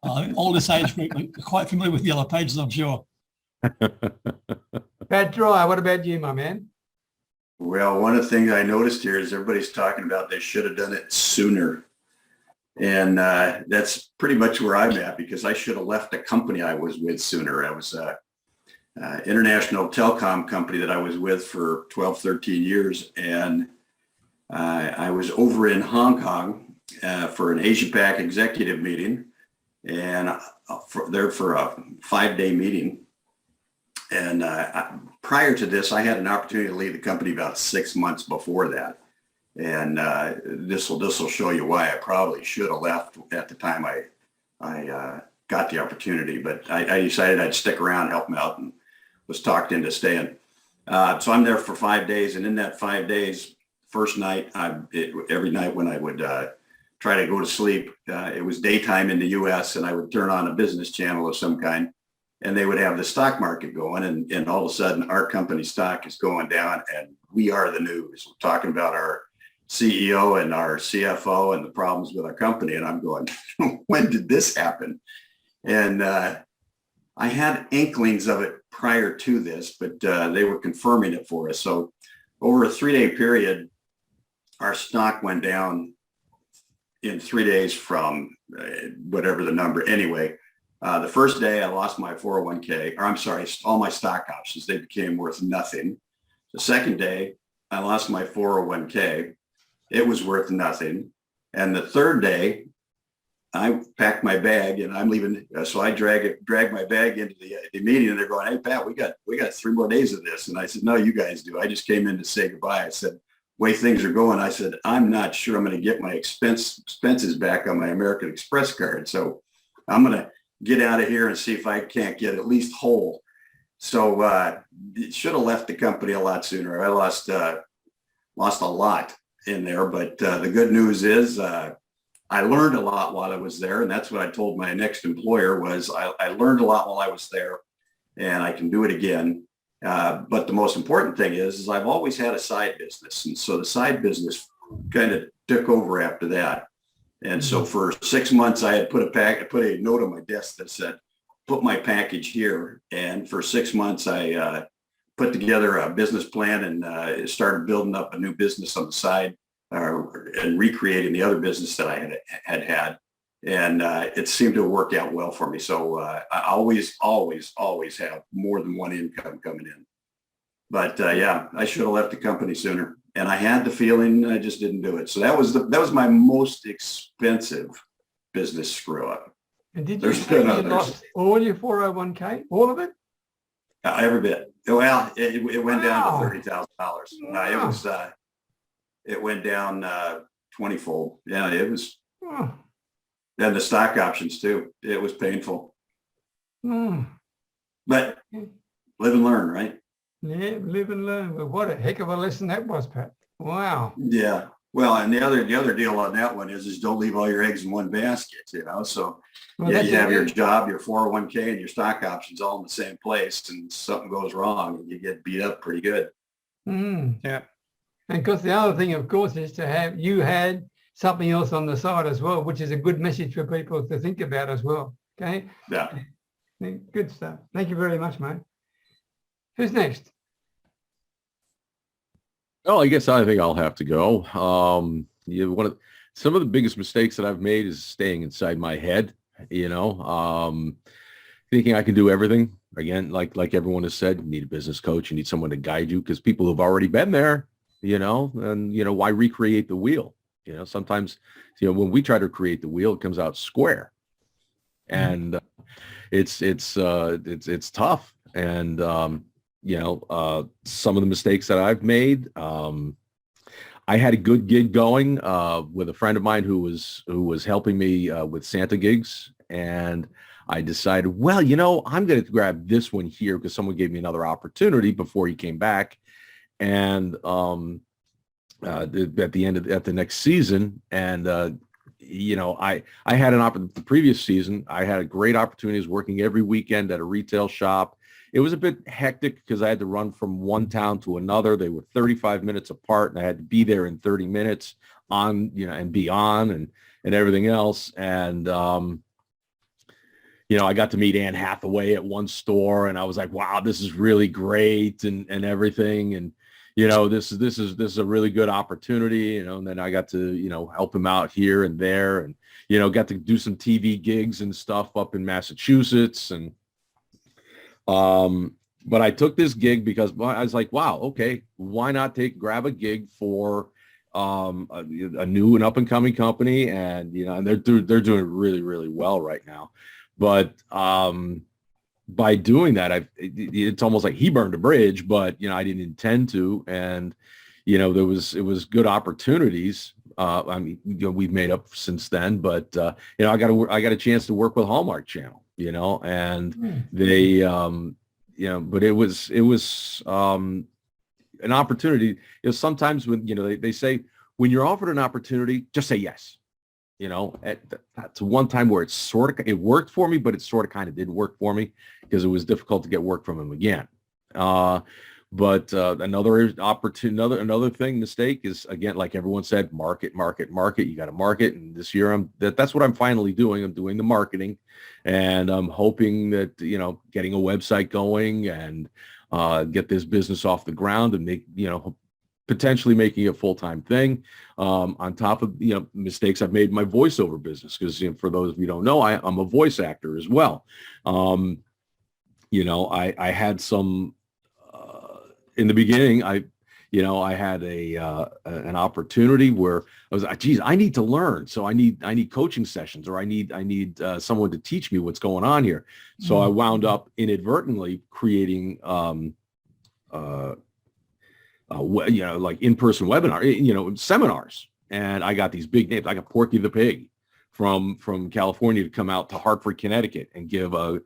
All this age group are quite familiar with Yellow Pages, I'm sure. Pat Dry, what about you, my man? Well, one of the things I noticed here is everybody's talking about they should have done it sooner. And that's pretty much where I'm at, because I should have left the company I was with sooner. I was international telecom company that I was with for 12, 13 years. And I was over in Hong Kong for an Asia-Pac executive meeting, and there for a 5-day meeting. And prior to this, I had an opportunity to leave the company about 6 months before that. And this will show you why I probably should have left at the time I got the opportunity. But I decided I'd stick around, help them out, and was talked into staying. So I'm there for 5 days. And in that 5 days, first night, every night when I would try to go to sleep, it was daytime in the US, and I would turn on a business channel of some kind, and they would have the stock market going, and all of a sudden our company stock is going down, and we are the news. We're talking about our CEO and our CFO and the problems with our company. And I'm going, when did this happen? And I had inklings of it prior to this, but they were confirming it for us. So over a 3-day period, our stock went down in 3 days from whatever the number. Anyway, the first day I lost my 401k, or I'm sorry, all my stock options. They became worth nothing. The second day, I lost my 401k. It was worth nothing. And the third day, I packed my bag and I'm leaving. So I drag my bag into the meeting, and they're going, "Hey, Pat, we got 3 more days of this." And I said, "No, you guys do. I just came in to say goodbye." I said, "Way things are going," I said, "I'm not sure I'm going to get my expenses back on my American Express card. So I'm going to get out of here and see if I can't get at least whole." So should have left the company a lot sooner. I lost a lot in there, but the good news is I learned a lot while I was there, and that's what I told my next employer was I learned a lot while I was there, and I can do it again. But the most important thing is I've always had a side business, and so the side business kind of took over after that. And so for 6 months, I had put a note on my desk that said, "Put my package here." And for 6 months, I put together a business plan and started building up a new business on the side and recreating the other business that I had. And it seemed to work out well for me. So I always have more than one income coming in. But yeah, I should have left the company sooner. And I had the feeling, I just didn't do it. So that was my most expensive business screw up. And did you say you lost all your 401k, all of it? Every bit. Well, it went down to $30,000. It went down 20-fold. Yeah, it was. And the stock options too. It was painful. But live and learn, right? Yeah, live and learn. Well, what a heck of a lesson that was, Pat. Wow. Yeah. Well, and the other deal on that one is don't leave all your eggs in one basket, So you have your job, your 401k, and your stock options all in the same place, and something goes wrong and you get beat up pretty good. Yeah. And because the other thing, of course, is to have you had something else on the side as well, which is a good message for people to think about as well. Okay. Yeah. Good stuff. Thank you very much, mate. Who's next? Well, I guess I think I'll have to go. Some of the biggest mistakes that I've made is staying inside my head, thinking I can do everything. Again, like everyone has said, you need a business coach, you need someone to guide you because people have already been there, and why recreate the wheel? Sometimes, when we try to create the wheel, it comes out square, and it's tough. And some of the mistakes that I've made, I had a good gig going with a friend of mine who was helping me with Santa gigs, and I decided, well, I'm going to grab this one here because someone gave me another opportunity before he came back. And at the next season. And, I had the previous season, I had a great opportunity. I was working every weekend at a retail shop. It was a bit hectic because I had to run from one town to another. They were 35 minutes apart, and I had to be there in 30 minutes and be on and everything else. And, I got to meet Anne Hathaway at one store, and I was like, wow, this is really great and everything. And, this is a really good opportunity, and then I got to, help him out here and there, and, got to do some TV gigs and stuff up in Massachusetts. And, but I took this gig because I was like, wow, okay, why not grab a gig for a new and up and coming company, and and they're doing really, really well right now. But by doing that, it's almost like he burned a bridge, but I didn't intend to, and it was good opportunities. I mean, we've made up since then, but I got a chance to work with Hallmark Channel, and they but it was an opportunity. Sometimes when they say when you're offered an opportunity, just say yes. That's one time where it worked for me, but it sort of kind of didn't work for me because it was difficult to get work from him again. But another mistake is, again, like everyone said, market. You got to market. And this year that's what I'm finally doing. I'm doing the marketing, and I'm hoping that, getting a website going and get this business off the ground and make, potentially making it a full-time thing, on top of, mistakes I've made in my voiceover business. Because, for those of you who don't know, I'm a voice actor as well. I had some, in the beginning, I had an opportunity where I was like, geez, I need to learn. So I need coaching sessions, or I need someone to teach me what's going on here. So I wound up inadvertently creating, like in-person webinar, seminars. And I got these big names. I got Porky the Pig from California to come out to Hartford, Connecticut and give a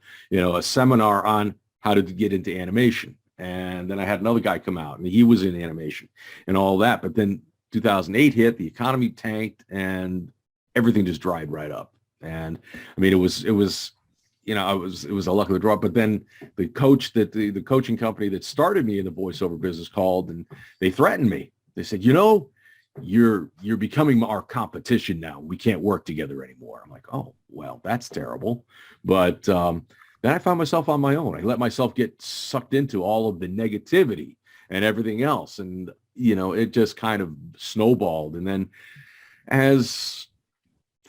seminar on how to get into animation. And then I had another guy come out, and he was in animation and all that. But then 2008 hit, the economy tanked, and everything just dried right up. And I mean, it was a luck of the draw. But then the the coaching company that started me in the voiceover business called, and they threatened me. They said, you're becoming our competition now. We can't work together anymore. I'm like, oh, well, that's terrible. But then I found myself on my own. I let myself get sucked into all of the negativity and everything else. And, it just kind of snowballed. And then as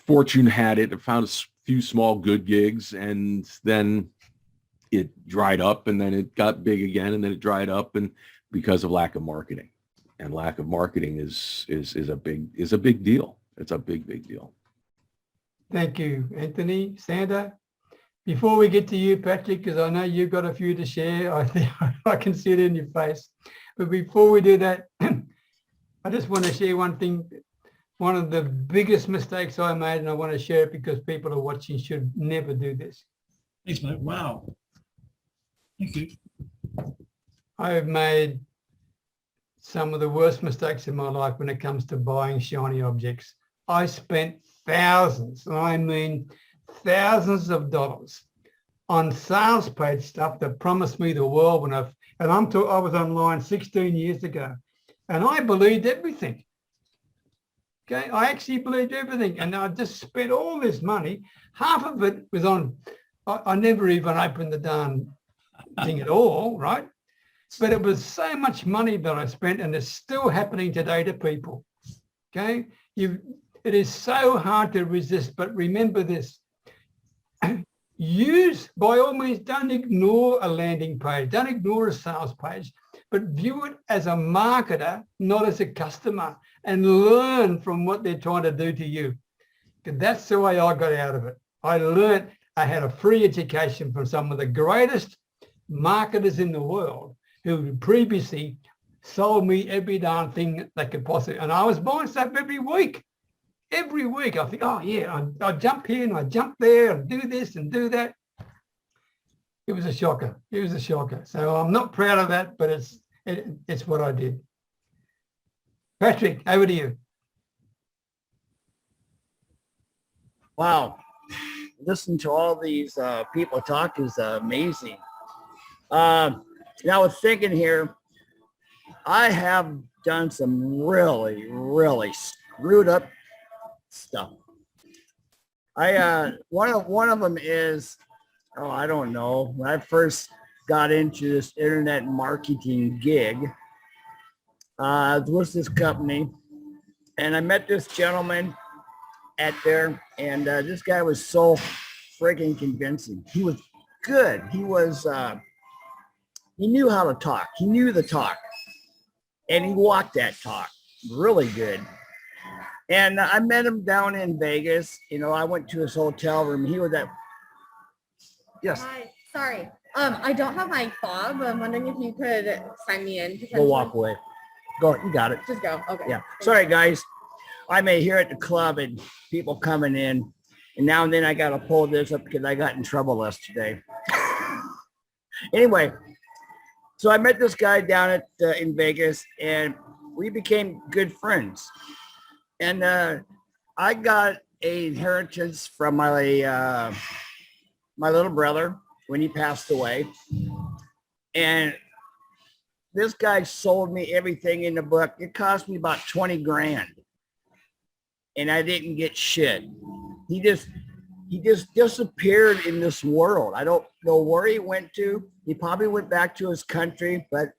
fortune had it, I found a few small good gigs, and then it dried up, and then it got big again, and then it dried up, and because of lack of marketing. And lack of marketing is a big deal. It's a big deal. Thank you, Anthony. Sandra, before we get to you, Patrick, because I know you've got a few to share, I think I can see it in your face. But before we do that, I just want to share one thing. One of the biggest mistakes I made, and I want to share it because people are watching, should never do this. Thanks, mate. Wow. Thank you. I've made some of the worst mistakes in my life when it comes to buying shiny objects. I spent thousands, and I mean thousands of dollars on sales page stuff that promised me the world when I was online 16 years ago, and I believed everything. Okay, I actually believed everything, and I just spent all this money. Half of it was on, I never even opened the darn thing at all, right? But it was so much money that I spent, and it's still happening today to people. Okay, it is so hard to resist, but remember this. By all means, don't ignore a landing page, don't ignore a sales page, but view it as a marketer, not as a customer, and learn from what they're trying to do to you. Because that's the way I got out of it. I had a free education from some of the greatest marketers in the world who previously sold me every darn thing they could possibly, and I was buying stuff every week. Every week I think, oh yeah, I jump here and I jump there and do this and do that. It was a shocker. It was a shocker. So I'm not proud of that, but it's what I did. Patrick, over to you. Wow. Listen to all these people talk is amazing. Now I was thinking here, I have done some really, really screwed up stuff. One of them is, oh, I don't know. When I first got into this internet marketing gig, I was with this company, and I met this gentleman at there, and this guy was so freaking convincing. He was good. He was, he knew how to talk. He knew the talk, and he walked that talk really good. And I met him down in Vegas. You know, I went to his hotel room. He was at, yes. Hi, sorry. I don't have my fob. I'm wondering if you could sign me in. Go walk away. Go, you got it. Just go. Okay. Yeah. Sorry, guys. I'm here at the club and people coming in. And now and then I got to pull this up because I got in trouble yesterday. Anyway, so I met this guy down at in Vegas, and we became good friends. And I got an inheritance from my my little brother when he passed away. And this guy sold me everything in the book. It cost me about 20 grand. And I didn't get shit. He just disappeared in this world. I don't know where he went to. He probably went back to his country, but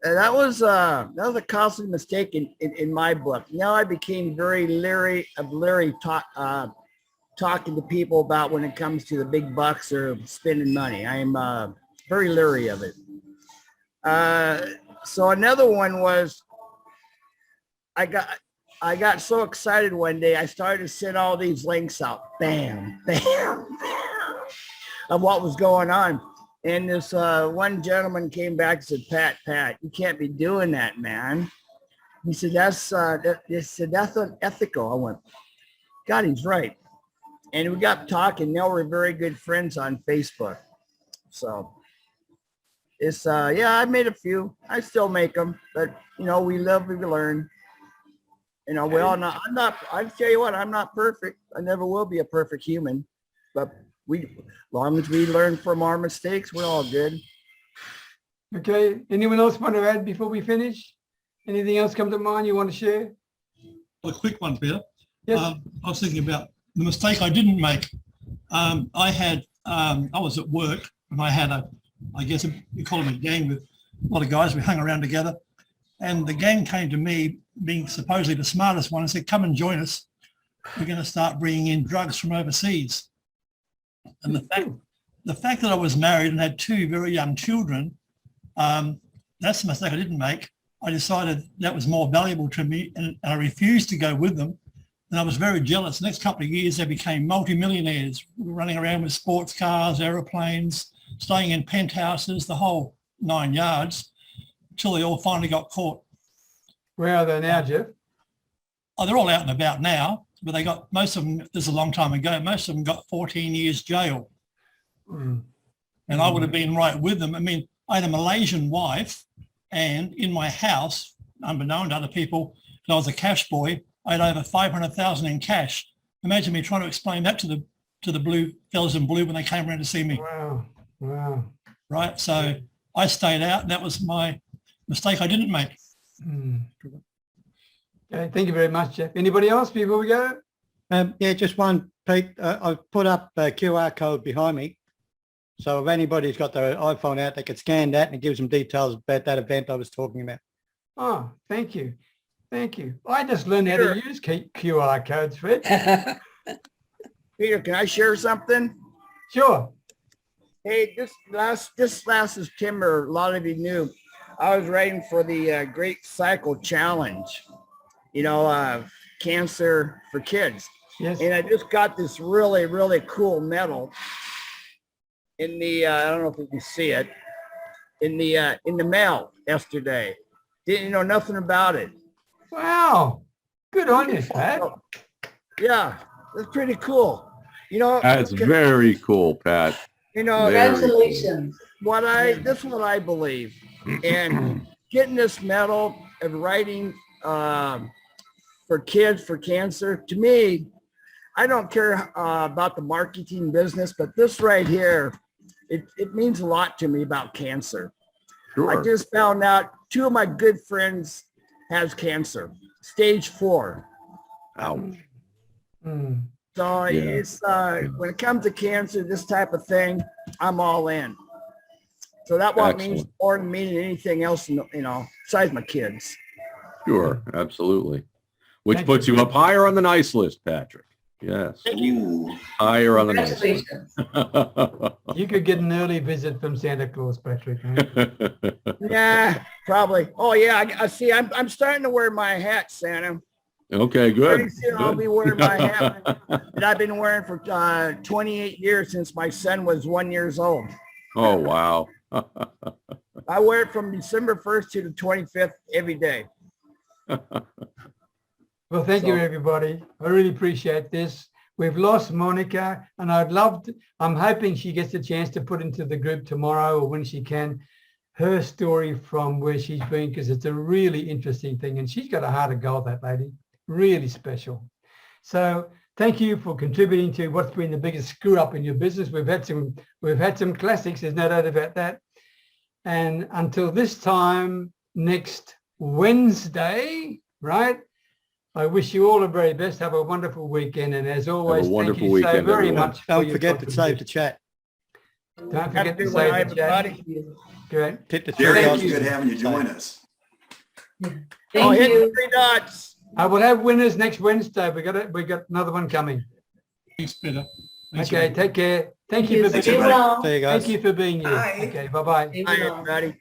that was a costly mistake in my book. Now I became very leery of talking to people about when it comes to the big bucks or spending money. I am very leery of it. So another one was I got so excited one day, I started to send all these links out, bam, bam, bam, of what was going on. And this one gentleman came back and said, Pat, you can't be doing that, man. He said, that's unethical. I went, God, he's right. And we got talking. Now we're very good friends on Facebook. So it's, yeah, I made a few. I still make them, but you know, we live, we learn. You know, we all know, I tell you what, I'm not perfect. I never will be a perfect human, but as long as we learn from our mistakes, we're all good. Okay. Anyone else want to add before we finish? Anything else come to mind you want to share? A quick one, Peter. Yes. I was thinking about the mistake I didn't make. I was at work and I had I guess you call them a gang with a lot of guys. We hung around together, and the gang came to me, being supposedly the smartest one, and said, come and join us. We're going to start bringing in drugs from overseas. And the fact that I was married and had two very young children, that's the mistake I didn't make. I decided that was more valuable to me, and I refused to go with them. And I was very jealous. The next couple of years, they became multimillionaires, running around with sports cars, aeroplanes, staying in penthouses, the whole 9 yards, until they all finally got caught. Where are they now, Jeff? Oh, they're all out and about now, but they got, most of them, this is a long time ago, most of them got 14 years jail. And I would have been right with them. I mean, I had a Malaysian wife, and in my house, unbeknown to other people, I was a cash boy, I had over 500,000 in cash. Imagine me trying to explain that to the blue fellas in blue when they came around to see me. Wow. Wow. Right. So I stayed out, and that was my mistake I didn't make. Okay, thank you very much, Jeff. Anybody else before we go? Yeah, just one, Pete. I've put up a QR code behind me. So if anybody's got their iPhone out, they could scan that, and it gives them details about that event I was talking about. Oh, thank you. Thank you. I just learned how to use QR codes, Fred. Peter, can I share something? Sure. Hey, this last September, a lot of you knew, I was writing for the Great Cycle Challenge, you know, cancer for kids. Yes. And I just got this really, really cool medal in the, I don't know if you can see it, in the mail yesterday. Didn't know nothing about it. Wow. Good on you, Pat. Yeah, that's pretty cool. You know, That's very cool, Pat. you know, Congratulations. this is what I believe. And getting this medal of writing for kids, for cancer. To me, I don't care about the marketing business, but this right here, it means a lot to me about cancer. Sure. I just found out 2 of my good friends has cancer, stage 4. Ouch. Mm. So Yeah. it's when it comes to cancer, this type of thing, I'm all in. So that one means Excellent. more to me than anything else, besides my kids. Sure. Absolutely. Which Thank puts you. you up higher on the nice list, Patrick. Yes. Ooh. Higher on the nice list. You could get an early visit from Santa Claus, Patrick. Huh? Yeah, probably. Oh yeah, I see. I'm starting to wear my hat, Santa. Okay, good. Pretty soon I'll be wearing my hat that I've been wearing for 28 years since my son was 1 year old. Oh, wow. I wear it from December 1st to the 25th every day. Well, thank you, everybody. I really appreciate this. We've lost Monica, and I'm hoping she gets a chance to put into the group tomorrow or when she can, her story from where she's been, because it's a really interesting thing. And she's got a heart of gold, that lady. Really special. So thank you for contributing to what's been the biggest screw up in your business. We've had some classics, there's no doubt about that. And until this time next Wednesday, right? I wish you all the very best. Have a wonderful weekend. And as always, thank you so very much. Don't forget to save the chat. Don't forget to save the chat. Great. Hit the Jerry, it three was dots. good having you join us. Hit the 3 dots. I will have winners next Wednesday. We got another one coming. Thanks, Peter. Thanks, Okay, man. take care. Thank you for Thanks, being everybody. Well, There you go. Thank you for being here. Bye. Okay, bye-bye. be Hi, well. everybody.